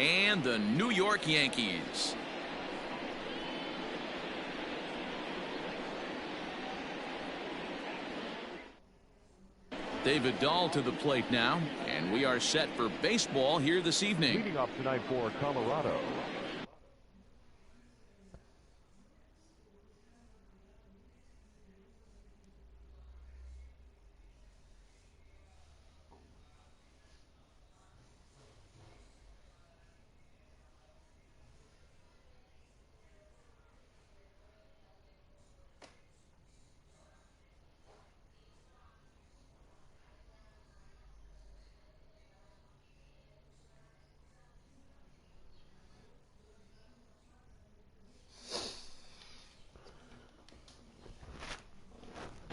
and the New York Yankees. David Dahl to the plate now, and we are set for baseball here this evening. Leading off tonight for Colorado,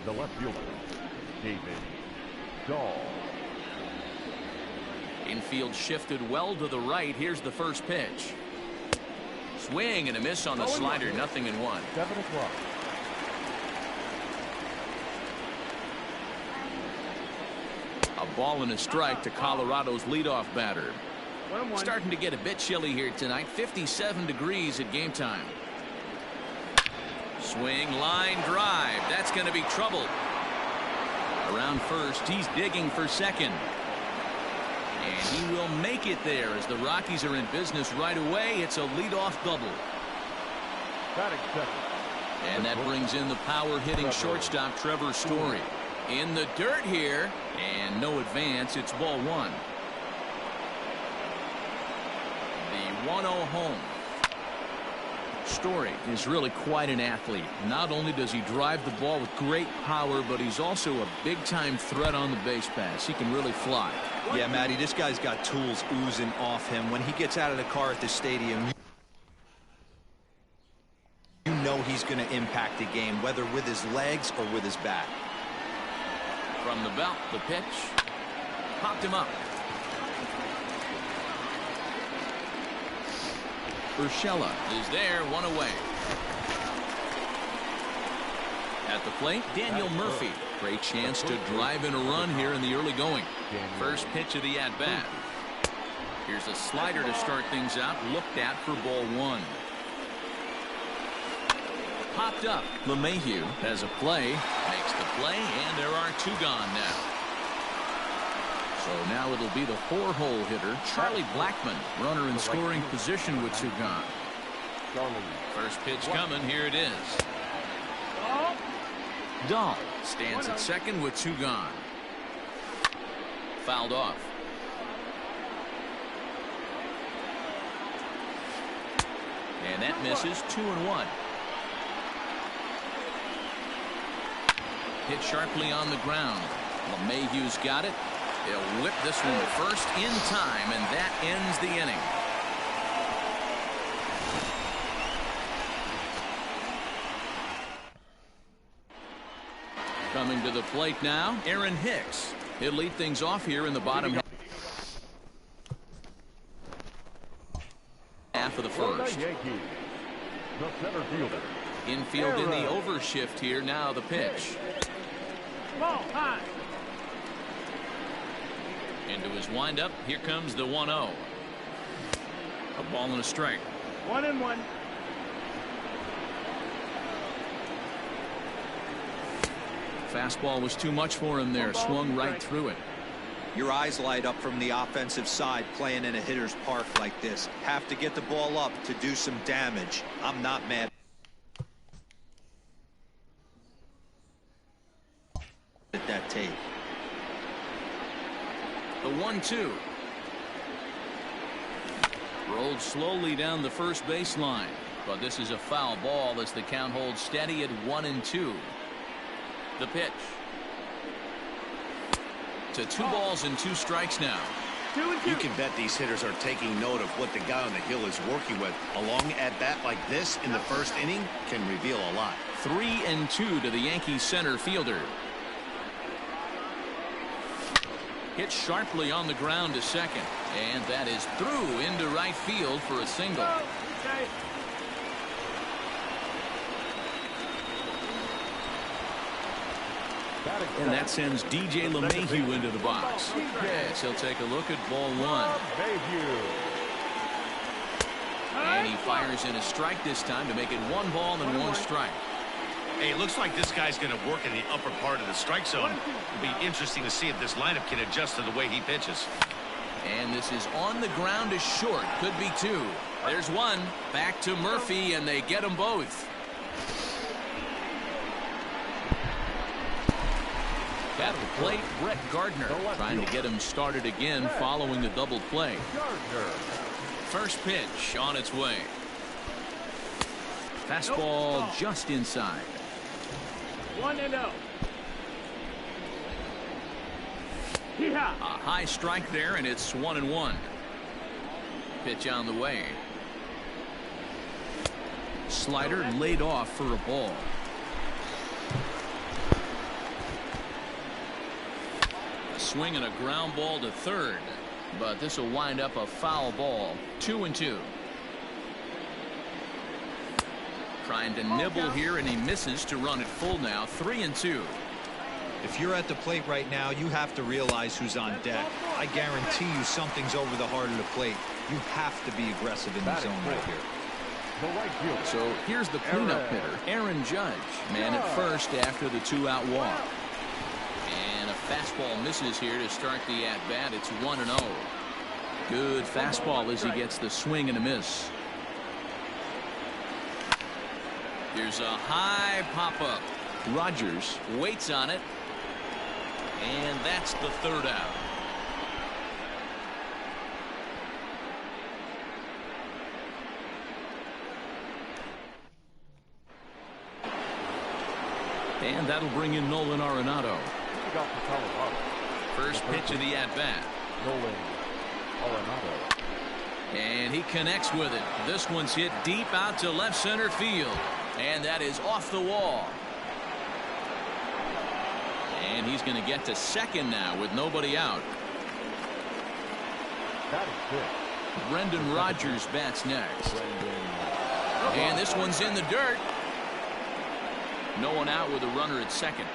the left fielder, David Dahl. Infield shifted well to the right. Here's the first pitch. Swing and a miss on the slider. 0-1. 7 o'clock. A ball and a strike to Colorado's leadoff batter. Starting to get a bit chilly here tonight. 57 degrees at game time. Swing, line drive. That's going to be trouble. Around first, he's digging for second. And he will make it there as the Rockies are in business right away. It's a leadoff double. Batting second. And that brings in the power-hitting shortstop Trevor Story. In the dirt here, and no advance. It's ball one. The 1-0 home. Story is really quite an athlete. Not only does he drive the ball with great power, but he's also a big-time threat on the base pass. He can really fly. Yeah, Matty, this guy's got tools oozing off him. When he gets out of the car at the stadium, you know he's going to impact the game, whether with his legs or with his bat. From the belt, the pitch. Popped him up. Urshela is there, one away. At the plate, Daniel Murphy. Great chance to drive in a run here in the early going. First pitch of the at-bat. Here's a slider to start things out. Looked at for ball one. Popped up. LeMahieu has a play. Makes the play, and there are two gone now. So now it'll be the four-hole hitter, Charlie Blackmon, runner in scoring position with two gone. First pitch coming. Here it is. Dahl stands at second with two gone. Fouled off. And that misses. 2-1. Hit sharply on the ground. LeMahieu's got it. They'll whip this one to first in time, and that ends the inning. Coming to the plate now, Aaron Hicks. He'll lead things off here in the bottom half of the first. Infield in the overshift here. Now the pitch. Into his windup. Here comes the 1-0. A ball and a strike. 1-1. Fastball was too much for him there. Swung right through it. Your eyes light up from the offensive side playing in a hitter's park like this. Have to get the ball up to do some damage. I'm not mad at that tape. The 1-2. Rolled slowly down the first baseline, but this is a foul ball as the count holds steady at 1-2. The pitch. To 2 balls and 2 strikes now. 2-2. You can bet these hitters are taking note of what the guy on the hill is working with. A long at bat like this in the first inning can reveal a lot. 3-2 to the Yankees center fielder. Hit sharply on the ground to second, and that is through into right field for a single. And that sends DJ LeMahieu into the box. Yes, he'll take a look at ball one. And he fires in a strike this time to make it 1 ball and 1 strike. Hey, it looks like this guy's going to work in the upper part of the strike zone. It'll be interesting to see if this lineup can adjust to the way he pitches. And this is on the ground to short. Could be 2. There's 1. Back to Murphy, and they get them both. At the plate, Brett Gardner trying to get him started again following the double play. First pitch on its way. Fastball just inside. 1-0. A high strike there, and it's 1-1. Pitch on the way. Slider laid off for a ball. A swing and a ground ball to third, but this will wind up a foul ball. 2-2. Trying to nibble here, and he misses to run it full now. 3-2. If you're at the plate right now, you have to realize who's on deck. I guarantee you something's over the heart of the plate. You have to be aggressive in the zone right here. So here's the cleanup hitter, Aaron Judge. Man at first after the 2-out walk. And a fastball misses here to start the at-bat. It's 1-0. Good fastball as he gets the swing and a miss. Here's a high pop-up. Rogers waits on it. And that's the 3rd out. And that'll bring in Nolan Arenado. First pitch of the at-bat. Nolan Arenado. And he connects with it. This one's hit deep out to left center field. And that is off the wall. And he's going to get to second now with nobody out. Brendan Rodgers bats next. And this one's in the dirt. No one out with a runner at second.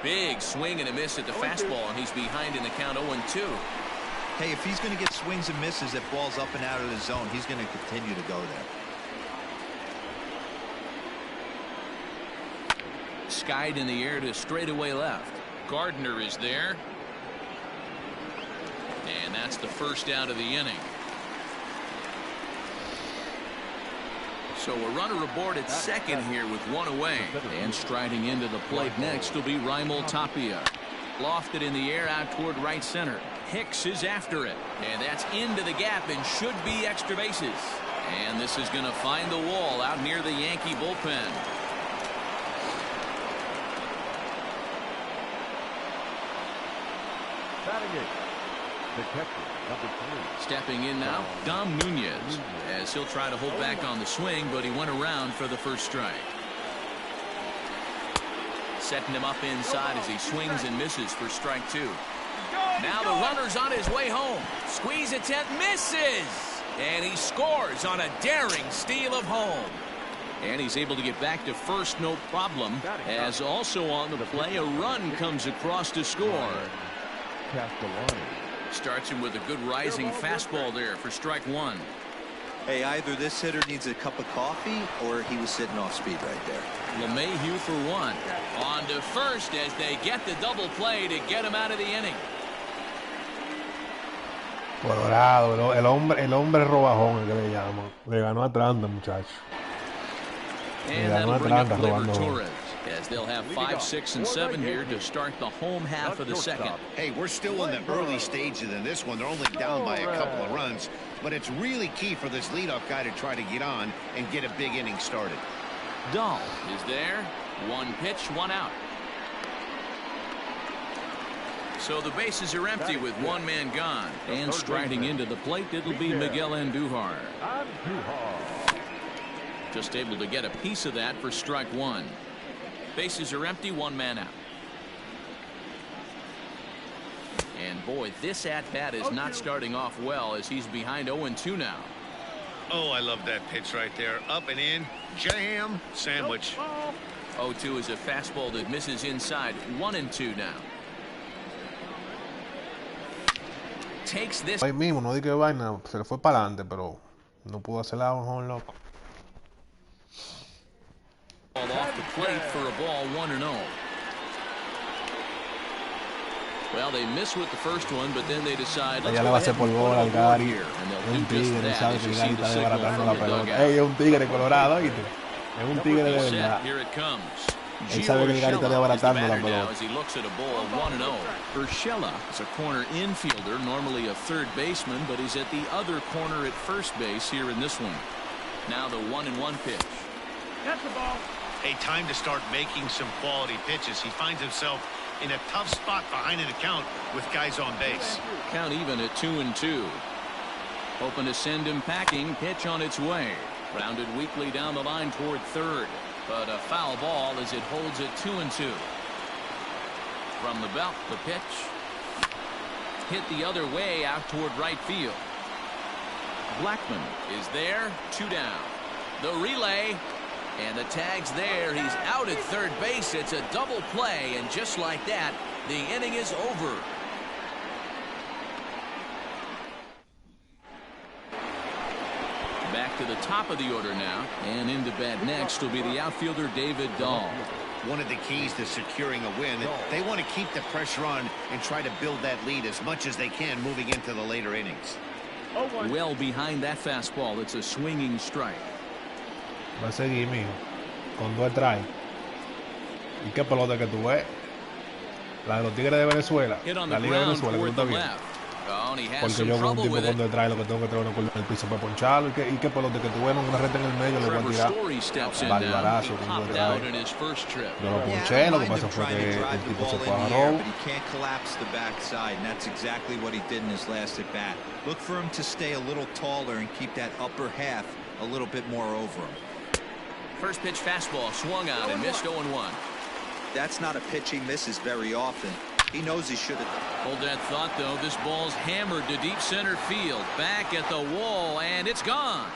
Big swing and a miss at the fastball, and he's behind in the count 0-2. Hey, if he's going to get swings and misses at balls up and out of the zone, he's going to continue to go there. Skied in the air to straightaway left. Gardner is there. And that's the first out of the inning. So a runner aboard at second here with 1 away. And striding into the plate next will be Raimel Tapia. Lofted in the air out toward right center. Hicks is after it. And that's into the gap and should be extra bases. And this is going to find the wall out near the Yankee bullpen. The catcher, number 3. Stepping in now, Dom Nunez, as he'll try to hold back on the swing, but he went around for the first strike. Setting him up inside as he swings and misses for strike 2. Now the runner's on his way home. Squeeze attempt, misses! And he scores on a daring steal of home. And he's able to get back to first, no problem, as also on the play, a run comes across to score. Starts him with a good rising fastball there for strike 1. Hey, either this hitter needs a cup of coffee or he was sitting off speed right there. LeMahieu for 1. On to first as they get the double play to get him out of the inning. Colorado, el hombre robajón que le llaman. Le ganó a Atlanta, muchacho. And that'll bring up Gleyber Torres, as they'll have 5, 6, and 7 here to start the home half of the second. Hey, we're still in the early stages in this one. They're only down by a couple of runs, but it's really key for this leadoff guy to try to get on and get a big inning started. Dahl is there. 1 pitch, 1 out. So the bases are empty with 1 man gone. And striding into the plate, it'll be Miguel Andujar. Just able to get a piece of that for strike 1. Bases are empty, 1 man out. And boy, this at-bat is not starting off well as he's behind 0-2 now. Oh, I love that pitch right there. Up and in, jam, sandwich. 0-2 is a fastball that misses inside. 1-2 now. takes this. Ahí mismo, no di que vaina, se le fue para adelante, pero no pudo hacer la mejor, loco. Ball off the plate for a ball 1-0. Well, they miss with the first one, but then they decide let's go ahead and put a board here, and they'll do just that as you see the signal from the dugout. Es un tigre colorado, ¿viste? Es un tigre de verdad. Here it comes. Él sabe que el Gary está desbaratando la pelota. As he looks at a ball 1-0. Urshela is a corner infielder, normally a third baseman, but he's at the other corner at first base here in this one. Now the 1-1 pitch. That's the ball. A time to start making some quality pitches. He finds himself in a tough spot behind an account with guys on base. Count even at 2-2. Hoping to send him packing. Pitch on its way. Rounded weakly down the line toward third. But a foul ball as it holds it 2-2. From the belt, the pitch. Hit the other way out toward right field. Blackman is there. 2 down. The relay. And the tag's there. He's out at third base. It's a double play. And just like that, the inning is over. Back to the top of the order now. And into bat next will be the outfielder David Dahl. One of the keys to securing a win, they want to keep the pressure on and try to build that lead as much as they can moving into the later innings. Well behind that fastball. It's a swinging strike. Va a seguir, mijo, con 2 strikes. ¿Y qué pelota que tú ves? La de los Tigres de Venezuela, la Liga de Venezuela, que tú estás viendo. Porque yo con un tipo con 2 strikes lo que tengo que traer en el piso para poncharlo. ¿Y qué pelota que tú ves? Una recta en el medio le voy a tirar. Barbarazo con 2 strikes. Yo lo ponché, lo que pasa fue que el tipo se fue a robo. But he can't collapse the backside, and that's exactly what he did in his last at bat. Look for him to stay a little taller and keep that upper half a little bit more over him. First pitch fastball swung on and missed 0-1. That's not a pitch he misses very often. He knows he should have. Hold that thought, though. This ball's hammered to deep center field. Back at the wall, and it's gone.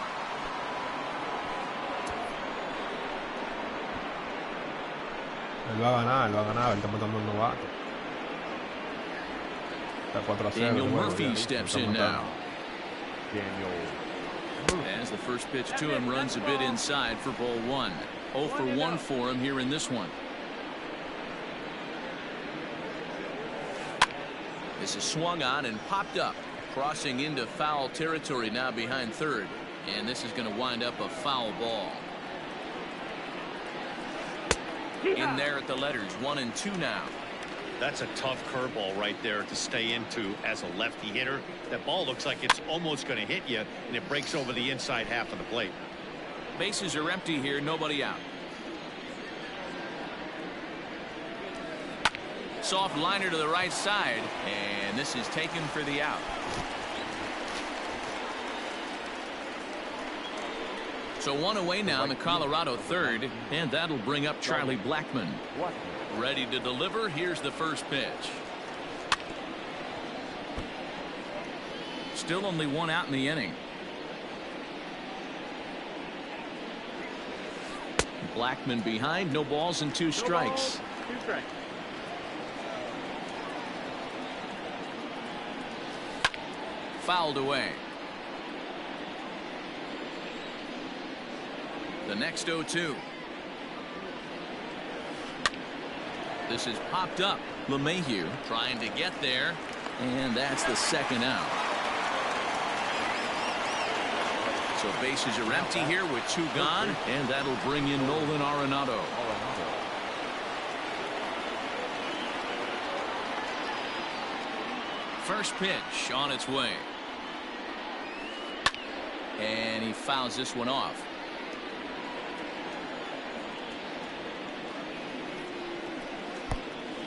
Él va a ganar, él está matando al novato. Está 4-0. Daniel Murphy steps in now. Daniel. As the first pitch to him runs a bit inside for ball 1. 0 for 1 for him here in this one. This is swung on and popped up, crossing into foul territory now behind third, and this is going to wind up a foul ball. In there at the letters, 1-2 now. That's a tough curveball right there to stay into as a lefty hitter. That ball looks like it's almost going to hit you, and it breaks over the inside half of the plate. Bases are empty here, nobody out. Soft liner to the right side, and this is taken for the out. So 1 away now in the Colorado third, and that'll bring up Charlie Blackman. Ready to deliver. Here's the first pitch. Still only 1 out in the inning. Blackman behind, no balls and 2 strikes. 2 strikes. Fouled away. The next 0-2. This is popped up. LeMahieu trying to get there, and that's the second out. So bases are empty here with 2 gone, and that'll bring in Nolan Arenado. First pitch on its way. And he fouls this one off.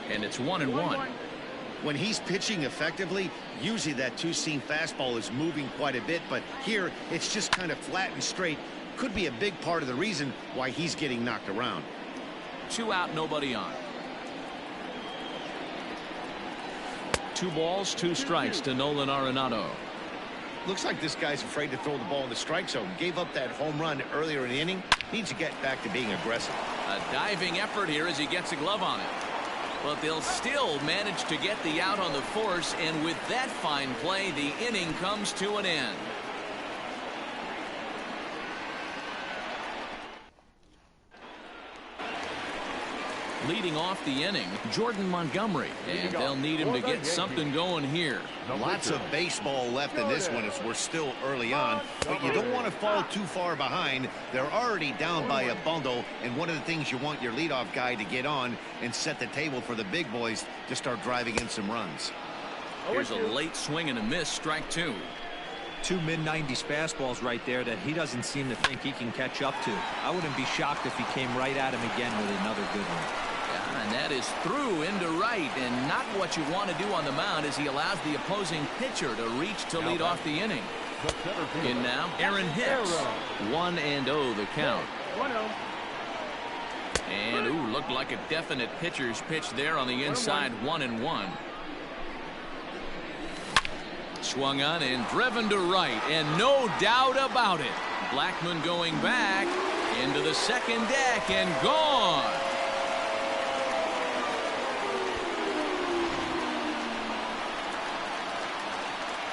And it's 1-1. When he's pitching effectively, usually that 2-seam fastball is moving quite a bit, but here it's just kind of flat and straight. Could be a big part of the reason why he's getting knocked around. 2 out, nobody on. 2 balls, 2 strikes to Nolan Arenado. Looks like this guy's afraid to throw the ball in the strike zone. Gave up that home run earlier in the inning. Needs to get back to being aggressive. A diving effort here as he gets a glove on it. but they'll still manage to get the out on the force, and with that fine play, the inning comes to an end. Leading off the inning, Jordan Montgomery, and they'll need him to get something going here. Lots of baseball left in this one as we're still early on, but you don't want to fall too far behind. They're already down by a bundle, and one of the things you want your leadoff guy to get on and set the table for the big boys to start driving in some runs. Here's a late swing and a miss, strike two. Two mid-90s fastballs right there that he doesn't seem to think he can catch up to. I wouldn't be shocked if he came right at him again with another good one. And that is through into right, and not what you want to do on the mound as he allows the opposing pitcher to reach to lead off the inning. In now, Aaron Hicks. 1-0 the count. And ooh, looked like a definite pitcher's pitch there on the inside. 1-1. Swung on and driven to right, and no doubt about it. Blackmon going back into the second deck and gone.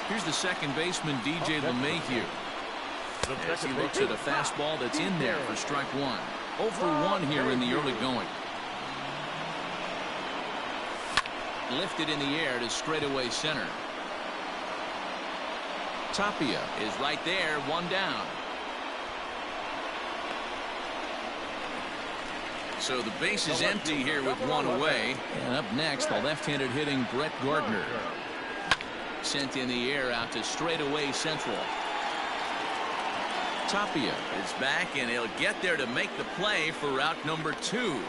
Here's the second baseman, DJ LeMahieu, as he looks at a fastball that's in there for strike one. 0 for 1 here in the early going. Lifted in the air to straightaway center. Tapia is right there, one down. So the base is empty here with one away. And up next, the left-handed hitting Brett Gardner. Sent in the air out to straightaway central. Tapia is back, and he'll get there to make the play for route number 2.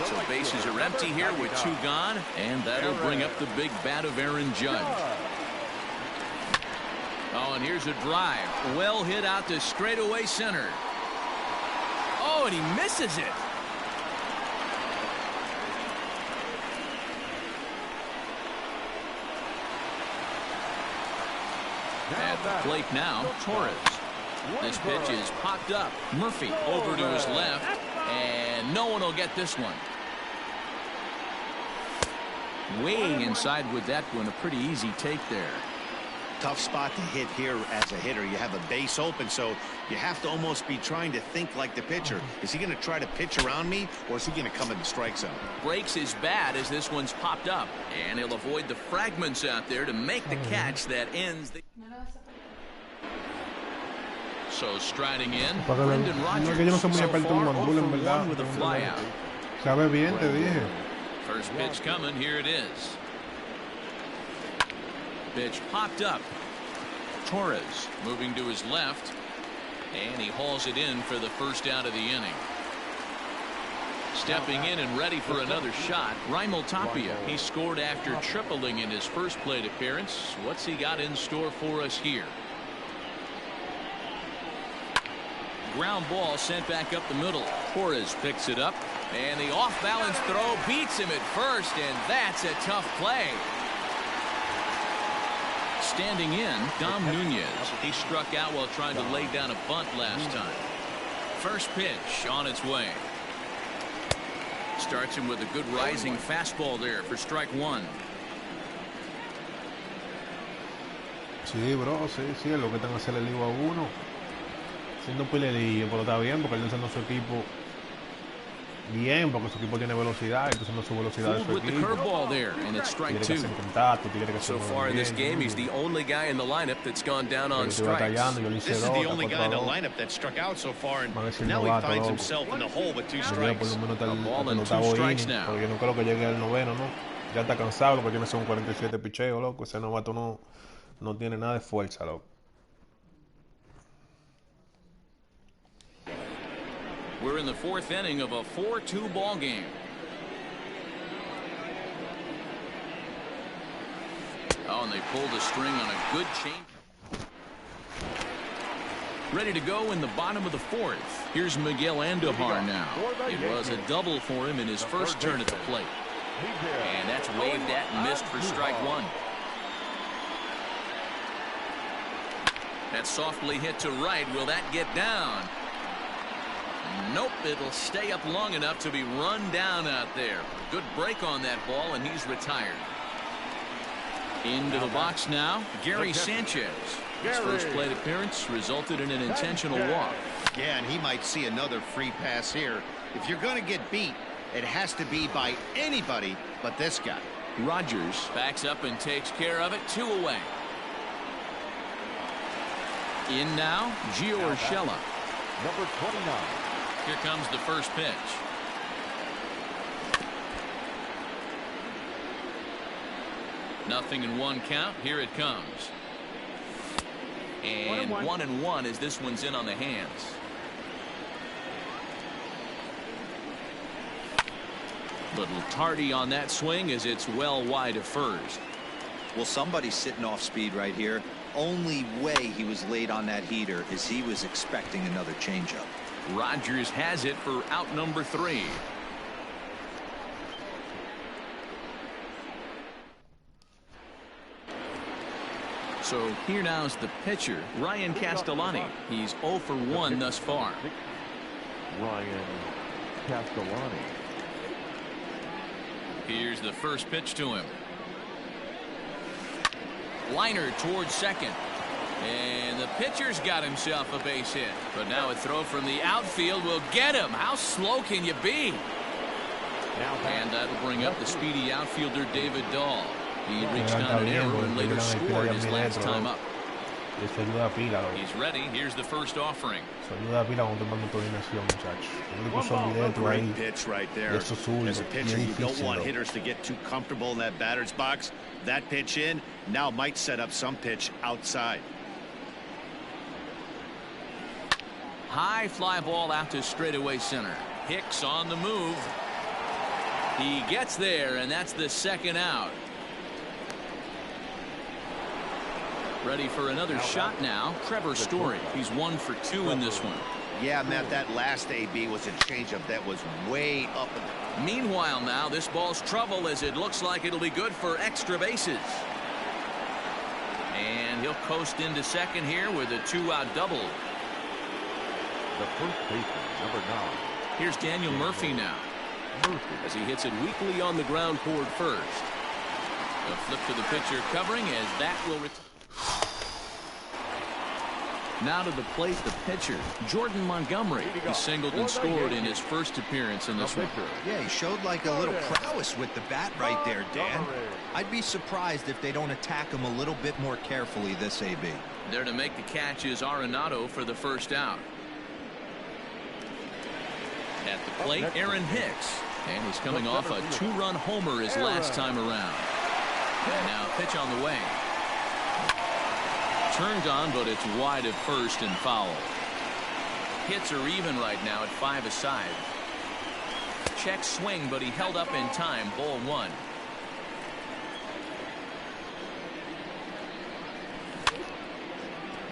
So bases are empty here with 2 gone, and that'll bring up the big bat of Aaron Judge. Oh, and here's a drive. Well hit out to straightaway center. Oh, and he misses it. At the plate now, Torres. This pitch is popped up. Murphy over to his left, and no one will get this one. Weighing inside with that one, a pretty easy take there. Tough spot to hit here as a hitter. You have a base open, so you have to almost be trying to think like the pitcher. Is he going to try to pitch around me, or is he going to come in the strike zone? Breaks his bat as this one's popped up, and he'll avoid the fragments out there to make the catch that ends the... So striding in, Brendan Rodgers so far 0 for 1 with a flyout. Sabe bien, te dije. First pitch coming, here it is. Pitch popped up. Torres moving to his left, and he hauls it in for the first out of the inning. Stepping in and ready for another shot, Raimel Tapia. He scored after tripling in his first plate appearance. What's he got in store for us here? Ground ball sent back up the middle. Torres picks it up, and the off-balance throw beats him at first, and that's a tough play. Standing in, Dom Nunez. He struck out while trying to lay down a bunt last time. First pitch on its way. Starts him with a good rising fastball there for strike one. Sí, bro, sí, es lo que están haciendo el lío a uno. Siendo peleadillo, pero está bien porque él está haciendo su equipo bien, porque su equipo tiene velocidad, entonces no su velocidad de su equipo. So far in this game, he's the only guy in the lineup that's gone down on strikes. This is the only guy in the lineup that struck out so far, and now he finds himself in the hole with 2 strikes. A ball and 2 strikes now. Porque yo no creo que llegue al noveno, ¿no? Ya está cansado, porque tiene un 47 picheo, loco. Ese novato no tiene nada de fuerza, loco. We're in the 4th inning of a 4-2 ball game. Oh, and they pulled a string on a good change. Ready to go in the bottom of the 4th. Here's Miguel Andujar now. It was a double for him in his first turn at the plate. And that's waved at and missed for strike one. That's softly hit to right. Will that get down? Nope, it'll stay up long enough to be run down out there. Good break on that ball, and he's retired. Into the box now, Gary Sanchez. His first plate appearance resulted in an intentional walk. Yeah, and he might see another free pass here. If you're going to get beat, it has to be by anybody but this guy. Rogers backs up and takes care of it. 2 away. In now, Gio Urshela. Number 29. Here comes the first pitch. Nothing in 1 count. Here it comes. And 1-1 as this one's in on the hands. Little tardy on that swing as it's well wide of first. Well, somebody's sitting off speed right here. Only way he was late on that heater is he was expecting another changeup. Rogers has it for out number 3. So here now is the pitcher, Ryan Castellani. He's 0 for 1 thus far. Ryan Castellani. Here's the first pitch to him. Liner towards second. And the pitcher's got himself a base hit. But now a throw from the outfield will get him. How slow can you be? And that'll bring up the speedy outfielder David Dahl. He reached on an error and later scored his last time up. He's ready. Here's the first offering. Great pitch right there. As a pitcher, you don't want hitters to get too comfortable in that batter's box. That pitch in now might set up some pitch outside. High fly ball out to straightaway center. Hicks on the move. He gets there, and that's the second out. Ready for another shot now. Trevor Story. He's 1 for 2 in this one. Yeah, Matt, that last AB was a changeup that was way up. Meanwhile now, this ball's trouble as it looks like it'll be good for extra bases. And he'll coast into second here with a 2-out double. The first baseman, number 9. Here's Daniel Murphy now. As he hits it weakly on the ground toward first. A flip to the pitcher covering as that will return. Now to the plate, the pitcher, Jordan Montgomery. He singled and scored in his first appearance in this one. Yeah, he showed like a little prowess with the bat right there, Dan. I'd be surprised if they don't attack him a little bit more carefully this AB. There to make the catch is Arenado for the first out. At the plate, Aaron Hicks. And he's coming off a 2-run homer his last time around. And now a pitch on the way. Turned on, but it's wide of first and foul. Hits are even right now at 5 aside. Check swing, but he held up in time. Ball 1.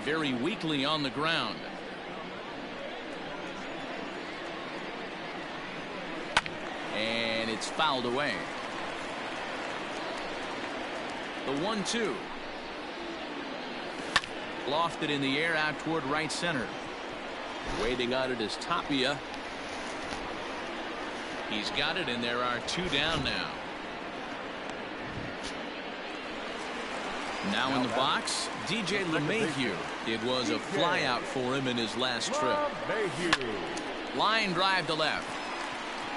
Very weakly on the ground. And it's fouled away. The 1-2. Lofted in the air out toward right center. Waiting on it is Tapia. He's got it, and there are 2 down now. Now in the box, DJ LeMahieu. It was a flyout for him in his last trip. Line drive to left.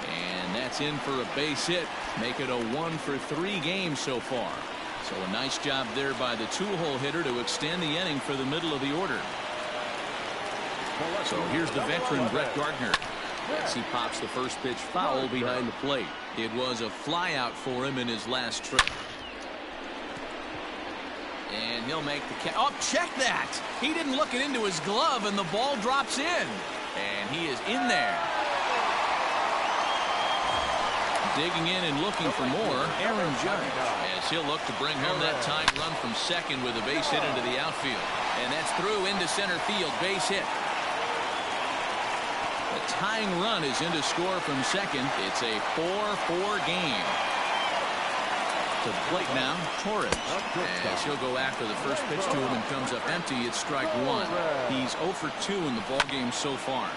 And that's in for a base hit. Make it a 1 for 3 game so far. So a nice job there by the 2-hole hitter to extend the inning for the middle of the order. So here's the veteran Brett Gardner as he pops the first pitch foul behind the plate. It was a flyout for him in his last trip. And he'll make the catch. Oh, check that. He didn't look it into his glove, and the ball drops in. And he is in there. Digging in and looking for more, Aaron Judge, as he'll look to bring home that tying run from second with a base hit into the outfield. And that's through into center field, base hit. The tying run is in to score from second. It's a 4-4 game. To the plate now, Torres. As he'll go after the first pitch to him and comes up empty, it's strike 1. He's 0 for 2 in the ballgame so far.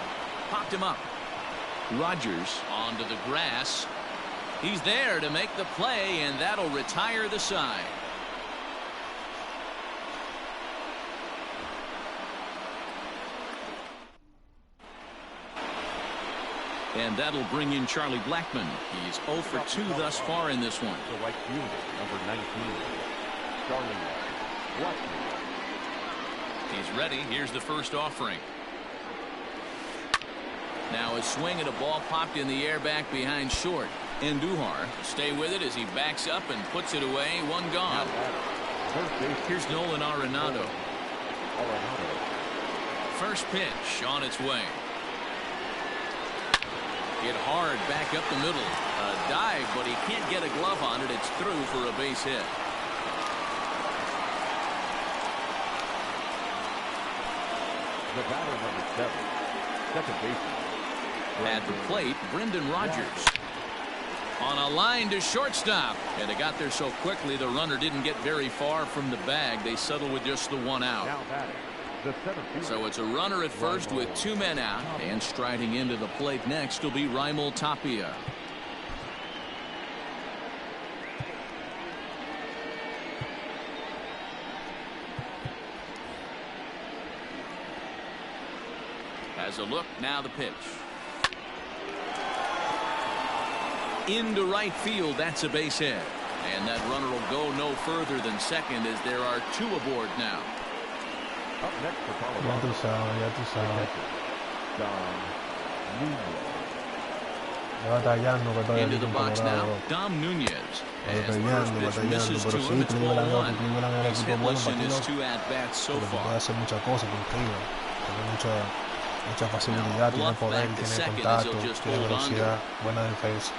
Popped him up. Rogers onto the grass. He's there to make the play, and that'll retire the side. And that'll bring in Charlie Blackmon. He's 0 for 2 thus far in this one. The right fielder, number 19, Charlie Blackmon. He's ready. Here's the first offering. Now a swing at a ball popped in the air back behind short. Andujar stay with it as he backs up and puts it away. One gone. Here's Nolan Arenado. First pitch on its way. Hit hard back up the middle. A dive, but he can't get a glove on it. It's through for a base hit. The batter, number 7, second baseman. At the plate, Brendan Rodgers. On a line to shortstop. And it got there so quickly the runner didn't get very far from the bag. They settled with just the one out. Now batting, the center fielder. So it's a runner at first with 2 men out. And striding into the plate next will be Raimel Tapia. Has a look, now the pitch. Into right field, that's a base hit. And that runner will go no further than second as there are 2 aboard now. Up next for Colorado. Ya tú sabes. Batallando que todavía Into the box now, Dom Nunez. And first pitch misses to him. It's 1-1. He's hitless in his 2 at-bats so Puede far. hacer muchas cosas contigo. Tiene mucha facilidad, tiene poder, tiene contacto, tiene velocidad, buena defensa.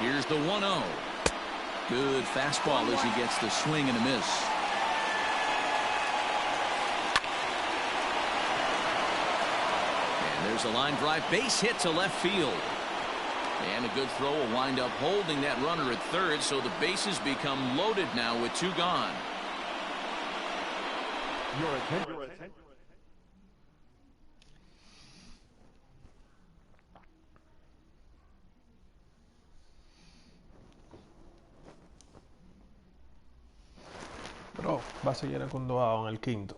Here's the 1-0. Good fastball as he gets the swing and a miss. And there's a line drive base hit to left field. And a good throw will wind up holding that runner at third, so the bases become loaded now with 2 gone. Your attention. Bro, base llena con 2 outs en el quinto.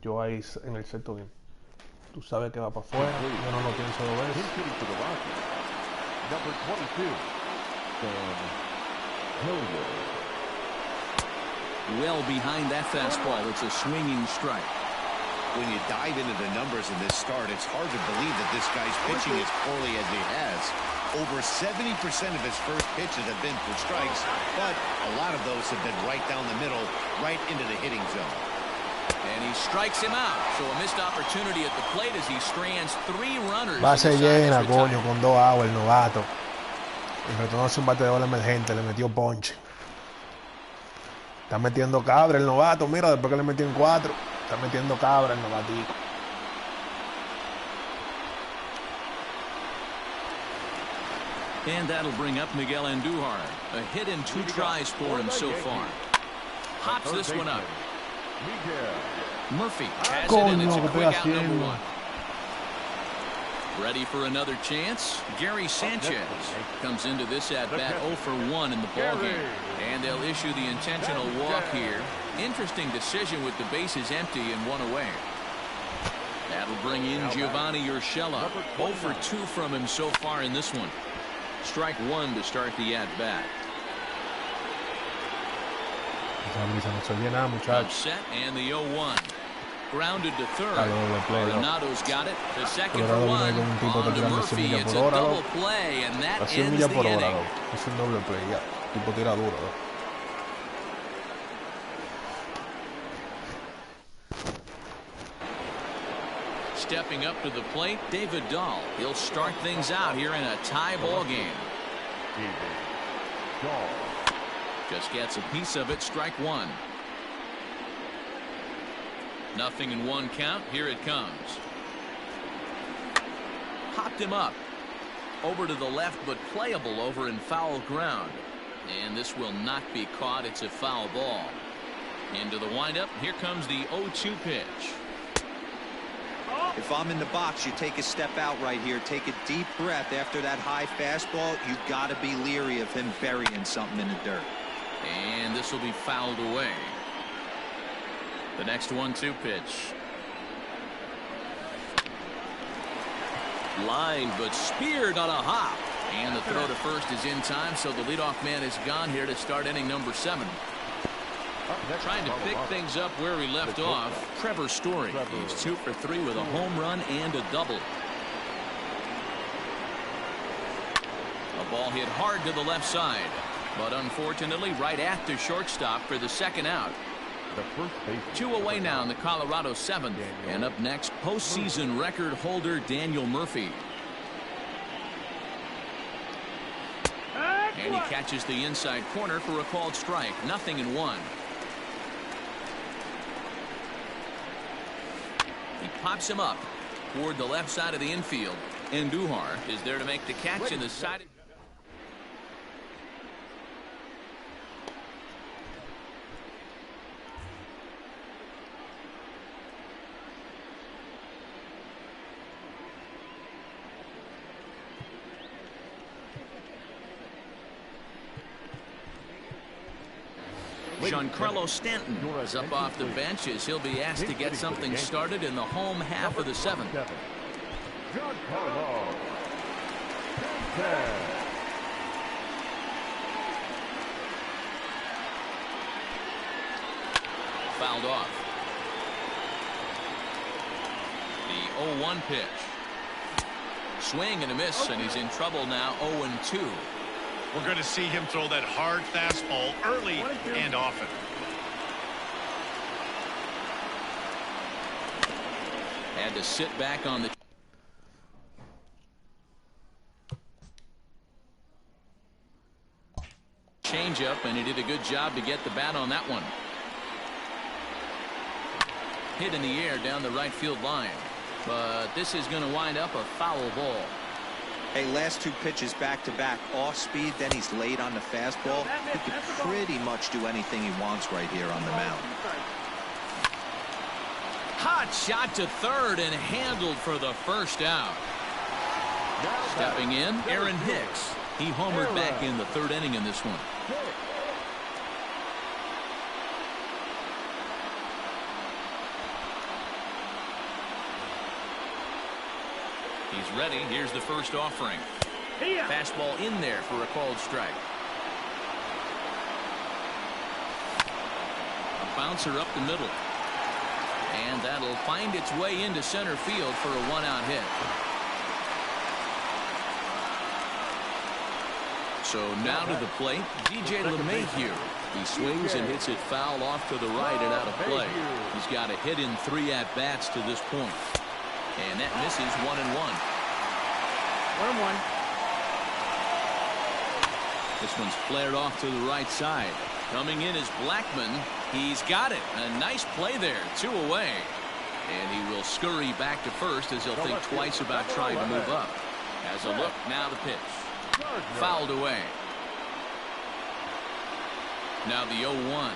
Yo ahí en el sexto game. Tú sabes que va para afuera. Yo no lo pienso 2 veces. Number 22, Well behind that fastball. It's a swinging strike. When you dive into the numbers in this start, it's hard to believe that this guy's pitching as poorly as he has. Over 70% of his first pitches have been for strikes, but a lot of those have been right down the middle, right into the hitting zone. And he strikes him out. So a missed opportunity at the plate as he strands 3 runners. Base llena, coño, con 2 outs el novato. El retorno hace un bateador emergente, le metió ponche. Está metiendo cabra el novato, mira, después que le metió en 4, está metiendo cabra el novatito. And that'll bring up Miguel Andujar. A hit in 2 tries for him so far. Hops this one up. Murphy has it, and it's a quick out number 1. Ready for another chance? Gary Sanchez comes into this at-bat 0 for 1 in the ballgame. And they'll issue the intentional walk here. Interesting decision with the bases empty and 1 away. That'll bring in Giovanni Urshela. 0 for 2 from him so far in this one. Strike 1 to start the at-bat. Set and the 0-1. Grounded to third. Arenado's got it. The second for 1. On to Murphy. It's a double play, and that ends the inning. Es un doble play, ya. Tipo tira duro. Stepping up to the plate, David Dahl. He'll start things out here in a tie ball game. Just gets a piece of it. Strike 1. Nothing in 1 count. Here it comes. Popped him up. Over to the left, but playable over in foul ground. And this will not be caught. It's a foul ball. Into the windup. Here comes the 0-2 pitch. If I'm in the box, you take a step out right here. Take a deep breath after that high fastball. You got to be leery of him burying something in the dirt. And this will be fouled away. The next 1-2 pitch. Line, but speared on a hop. And the throw to first is in time, so the leadoff man is gone here to start inning number 7. Trying to pick things up where we left off, Trevor Story. He's 2 for 3 with a home run and a double. A ball hit hard to the left side, but unfortunately right at the shortstop for the second out. 2 away now in the Colorado 7th. And up next, postseason record holder Daniel Murphy. And he catches the inside corner for a called strike. 0-1. He pops him up toward the left side of the infield. And Duhar is there to make the catch in the side. Giancarlo Stanton is up off the bench as he'll be asked to get something started in the home half of the 7th. Fouled off. The 0-1 pitch. Swing and a miss, and he's in trouble now. 0-2. We're going to see him throw that hard fastball early and often. Had to sit back on the changeup, and he did a good job to get the bat on that one. Hit in the air down the right field line, but this is going to wind up a foul ball. Hey, last 2 pitches back-to-back off speed, then he's late on the fastball. He could pretty much do anything he wants right here on the mound. Hot shot to third and handled for the first out. Stepping in, Aaron Hicks. He homered back in the 3rd inning in this one. He's ready. Here's the first offering. Fastball in there for a called strike. A bouncer up the middle. And that'll find its way into center field for a 1-out hit. So now to the plate, DJ LeMahieu. He swings and hits it foul off to the right and out of play. He's got a hit in 3 at-bats to this point. And that misses 1-1. 1-1. This one's flared off to the right side. Coming in is Blackman. He's got it. A nice play there. 2 away. And he will scurry back to first as he'll think twice about trying to move up. Has a look. Now the pitch. Fouled away. Now the 0-1.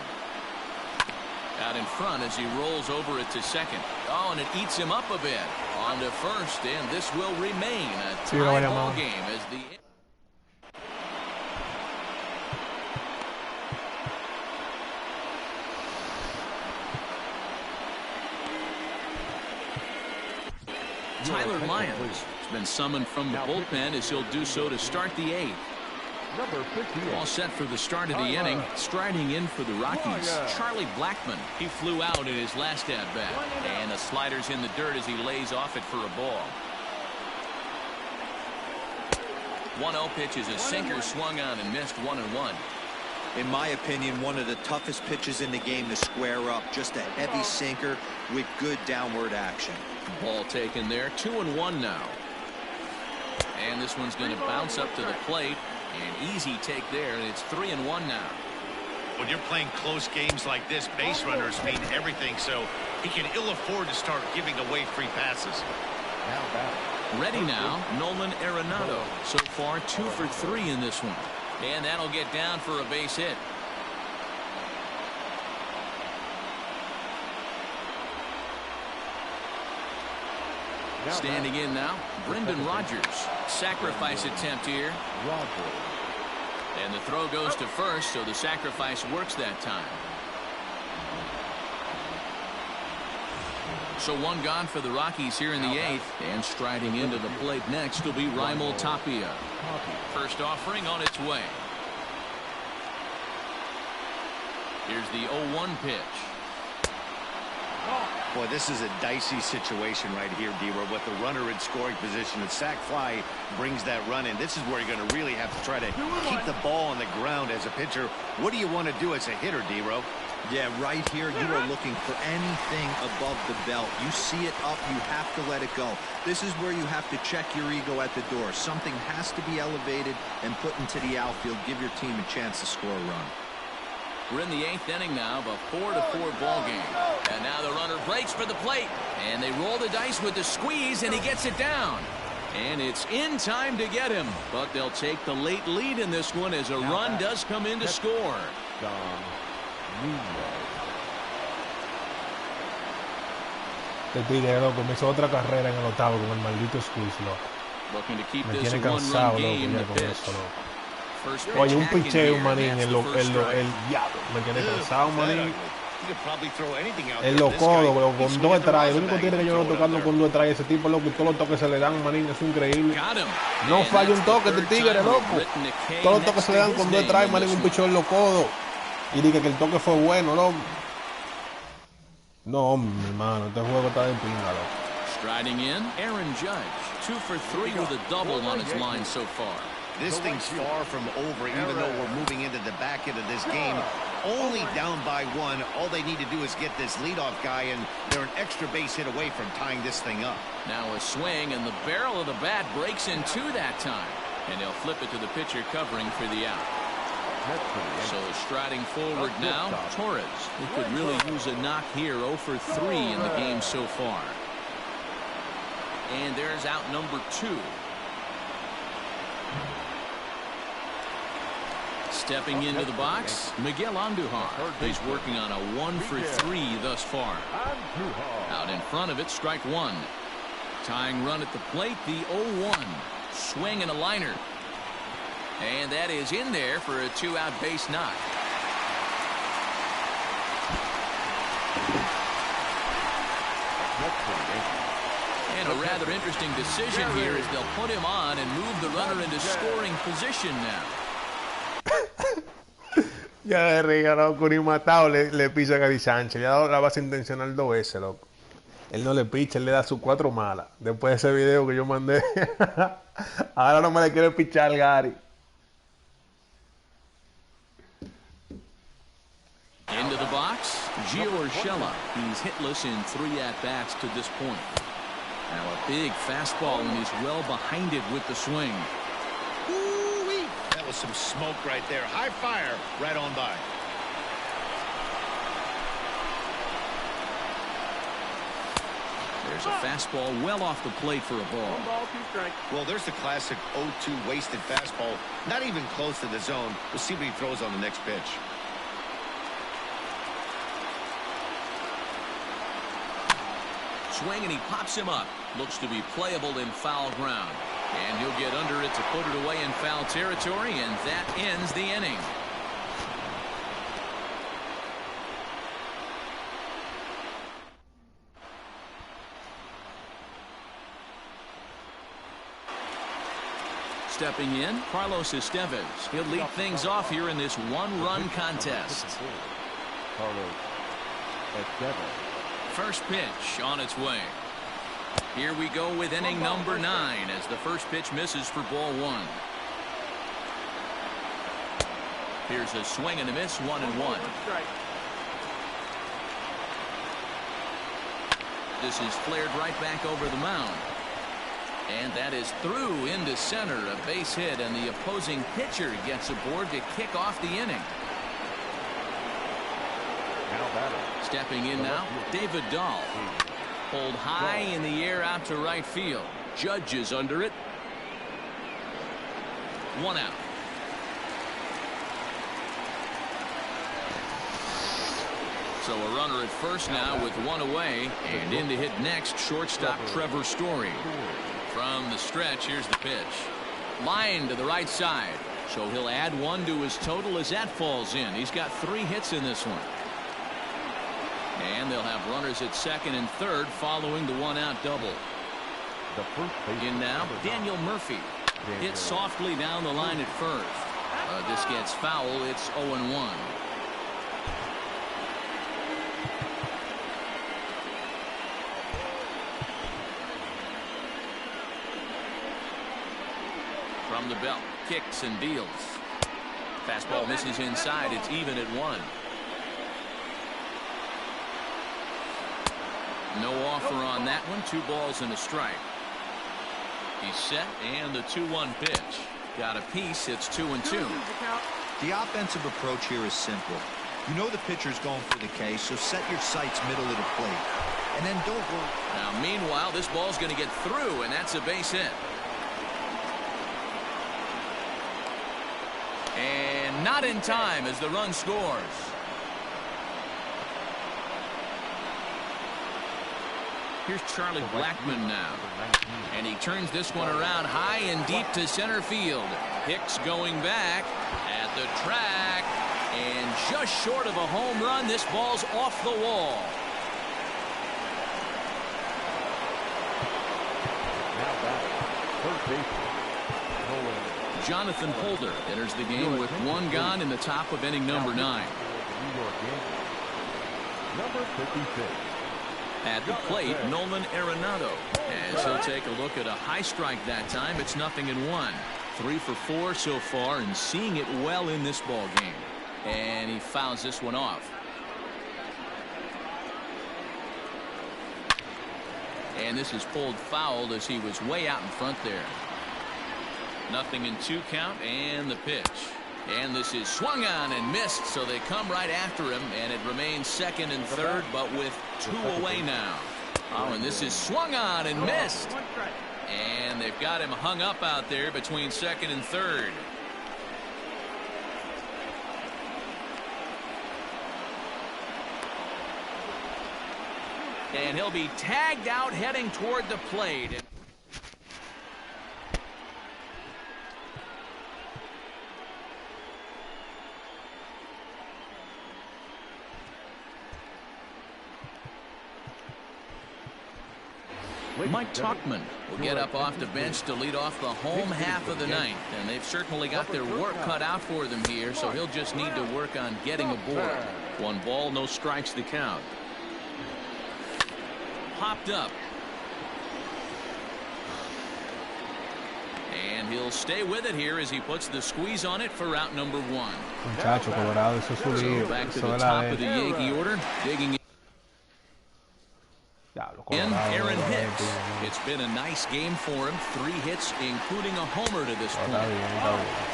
Out in front as he rolls over it to second. Oh, and it eats him up a bit. On to first, and this will remain a tie ball game as the Tyler Lyons has been summoned from the bullpen as he'll do so to start the 8th. All set for the start of the inning. Striding in for the Rockies, Charlie Blackmon. He flew out in his last at-bat. And the slider's in the dirt as he lays off it for a ball. 1-0 pitch is a sinker swung on and missed. 1-1. In my opinion, one of the toughest pitches in the game to square up. Just a heavy sinker with good downward action. Ball taken there. 2-1 now. And this one's going to bounce up to the plate. An easy take there, and it's 3-1 now. When you're playing close games like this, base runners mean everything, so he can ill afford to start giving away free passes. Ready now, Nolan Arenado. So far, 2 for 3 in this one. And that'll get down for a base hit. Standing in now, Brendan Rodgers. Sacrifice attempt here. And the throw goes to first, so the sacrifice works that time. So one gone for the Rockies here in the 8th. And striding into the plate next will be Raimel Tapia. First offering on its way. Here's the 0-1 pitch. Boy, this is a dicey situation right here, D-Roy, with the runner in scoring position. The sac fly brings that run in. This is where you're going to really have to try to keep the ball on the ground as a pitcher. What do you want to do as a hitter, D-Roy? Yeah, right here, you are looking for anything above the belt. You see it up, you have to let it go. This is where you have to check your ego at the door. Something has to be elevated and put into the outfield. Give your team a chance to score a run. We're in the 8th inning now of a 4-4 ball game. And now the runner breaks for the plate. And they roll the dice with the squeeze, and he gets it down. And it's in time to get him. But they'll take the late lead in this one as a run does come in to score. Este tigre, loco, me hizo otra carrera en el 8º con el maldito squeeze, loco. Me tiene cansado, loco, ya con eso, loco. Oye, un picheo, manín, el diablo. Me tiene cansado, manín. El locodo, con 2 strikes. El único tigre que yo veo tocando con 2 strikes, ese tipo, loco, y todos los toques se le dan, manín, es increíble. No falla un toque este tigre, loco. Todos los toques se le dan con 2 strikes, manín, un picheo en locodo. Y dije que el toque fue bueno, loco. No, mi hermano, este juego está de pinga, loco. Striding in, Aaron Judge. 2 for 3 with a double on his line so far. This thing's far from over, even though we're moving into the back end of this game. Only down by 1. All they need to do is get this leadoff guy, and they're an extra base hit away from tying this thing up. Now a swing, and the barrel of the bat breaks in 2 that time. And they'll flip it to the pitcher covering for the out. So striding forward now, Torres, who could really use a knock here. 0 for 3 in the game so far. And there's out number 2. Stepping into the box, Miguel Andujar. He's working on a 1 for 3 thus far. Out in front of it, strike 1. Tying run at the plate, the 0-1. Swing and a liner. And that is in there for a 2-out base knock. And a rather interesting decision here as they'll put him on and move the runner into scoring position now. Ya de riga, loco, ni matado le pisa a Gary Sánchez. Le ha dado la base intencional 2 veces, loco. Él no le picha, él le da sus 4 malas. Después de ese video que yo mandé. Ahora no me le quiere pichar Gary. Into the box, Gio Urshela. He's hitless in 3 at-bats to this point. Now a big fastball, and he's well behind it with the swing. Ooh-wee. That was some smoke right there. High fire right on by. There's a fastball well off the plate for a ball. 1 ball, 2 strikes. Well, there's the classic 0-2 wasted fastball. Not even close to the zone. We'll see what he throws on the next pitch. Swing, and he pops him up. Looks to be playable in foul ground. And he'll get under it to put it away in foul territory, and that ends the inning. Stepping in, Carlos Estevez. He'll lead things off here in this 1-run contest. Carlos Estevez. First pitch on its way. Here we go with inning number 9 as the first pitch misses for ball 1. Here's a swing and a miss, 1-1. This is flared right back over the mound. And that is through into center, a base hit, and the opposing pitcher gets aboard to kick off the inning. Stepping in now, David Dahl. Pulled high in the air out to right field. Judge is under it. 1 out. So a runner at first now with one away, and in to hit next, shortstop Trevor Story. From the stretch, here's the pitch. Line to the right side. So he'll add one to his total as that falls in. He's got 3 hits in this one. And they'll have runners at second and third following the one-out double. In now, Daniel Murphy. Hit softly down the line at first. This gets foul. It's 0-1. From the belt, kicks and deals. Fastball misses inside. It's even at 1. No offer on that one. 2 balls and a strike. He's set, and the 2-1 pitch. Got a piece. It's 2-2. The offensive approach here is simple. You know the pitcher's going for the K, so set your sights middle of the plate. And then don't worry. Now, meanwhile, this ball's going to get through, and that's a base hit. And not in time as the run scores. Here's Charlie Blackmon now. And he turns this one around high and deep to center field. Hicks going back at the track. And just short of a home run, this ball's off the wall. Jonathan Holder enters the game with 1 gone in the top of inning number 9. Number 56. At the plate, Nolan Arenado. As he'll take a look at a high strike that time. It's 0-1. 3 for 4 so far, and seeing it well in this ball game. And he fouls this one off. And this is pulled foul as he was way out in front there. 0-2 count, and the pitch. And this is swung on and missed, so they come right after him, and it remains second and third, but with 2 away now. Oh, and this is swung on and missed. And they've got him hung up out there between second and third. And he'll be tagged out heading toward the plate. Mike Tuchman will get up off the bench to lead off the home half of the 9th. And they've certainly got their work cut out for them here, so he'll just need to work on getting aboard. 1 ball, no strikes to count. Popped up. And he'll stay with it here as he puts the squeeze on it for out number 1. Muchacho, Colorado, eso es su So back to the top of the Yankee order, digging in Aaron Hicks. It's been a nice game for him. 3 hits, including a homer to this point.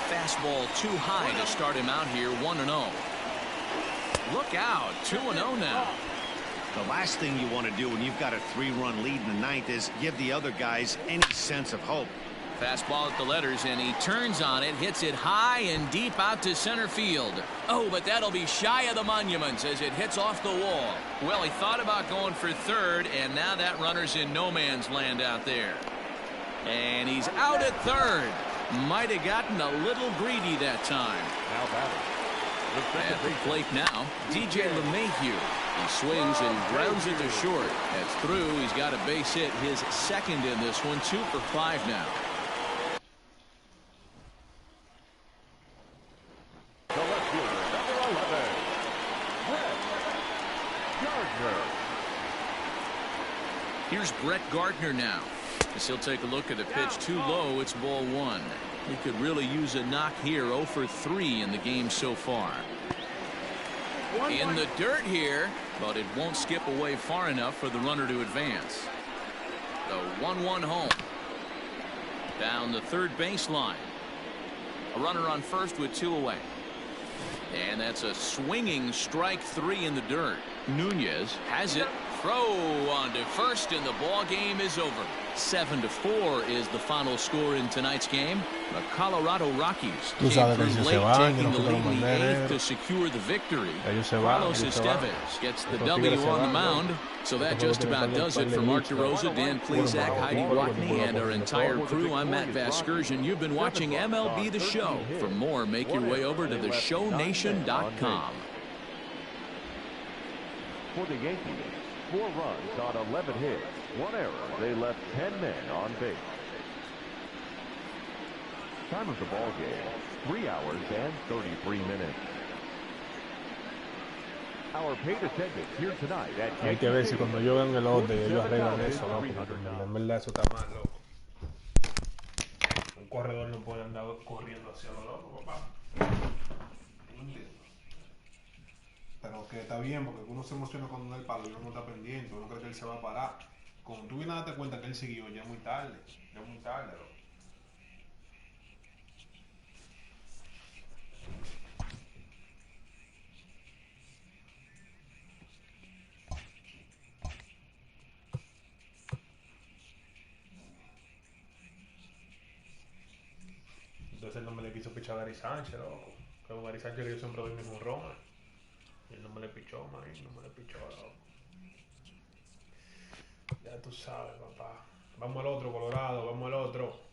Fastball too high to start him out here, 1-0. Look out, 2-0 now. The last thing you want to do when you've got a 3-run lead in the 9th is give the other guys any sense of hope. Fastball at the letters, and he turns on it, hits it high and deep out to center field. Oh, but that'll be shy of the monuments as it hits off the wall. Well, he thought about going for third, and now that runner's in no man's land out there. And he's out at third. Might have gotten a little greedy that time. At the plate now, DJ LeMahieu. He swings and grounds it to short. That's through. He's got a base hit, his second in this one. 2 for 5 now. Here's Brett Gardner now. As he'll take a look at a pitch too low, it's ball 1. He could really use a knock here. 0 for 3 in the game so far. In the dirt here, but it won't skip away far enough for the runner to advance. The 1-1 home. Down the third baseline. A runner on first with 2 away. And that's a swinging strike 3 in the dirt. Nunez has it. Throw on to first, and the ball game is over. 7-4 is the final score in tonight's game. The Colorado Rockies Tú sabes que ellos se van, yo no fui con los mandanes to secure the victory. Carlos Estevez gets the W on the mound. So that just about does it for Mark DeRosa, Dan Plesac, Heidi Rockney, and our entire crew. I'm Matt Vasgersian. You've been watching MLB The Show. For more, make your way over to theshownation.com. For the Yankees, 4 runs on 11 hits, 1 error. They left 10 men on base. Time of the ball game, 3 hours and 33 minutes. Our paid attendance here tonight at Hay que ver si cuando yo vean el orden ellos arreglan eso, loco. En verdad eso está mal, loco. Un corredor no puede andar corriendo hacia lo loco, papá. No entiendo. Pero que está bien, porque uno se emociona cuando da el palo y uno no está pendiente, uno cree que él se va a parar. Cuando tú vienes a darte cuenta que él siguió, ya es muy tarde, loco. Entonces él no me le quiso pichar a Gary Sánchez, loco. Pero Gary Sánchez que yo siempre doy mismo Roma. Y él no me le pichó, man, no me le pichó, loco. Ya tú sabes, papá. Vamos al otro, Colorado, vamos al otro.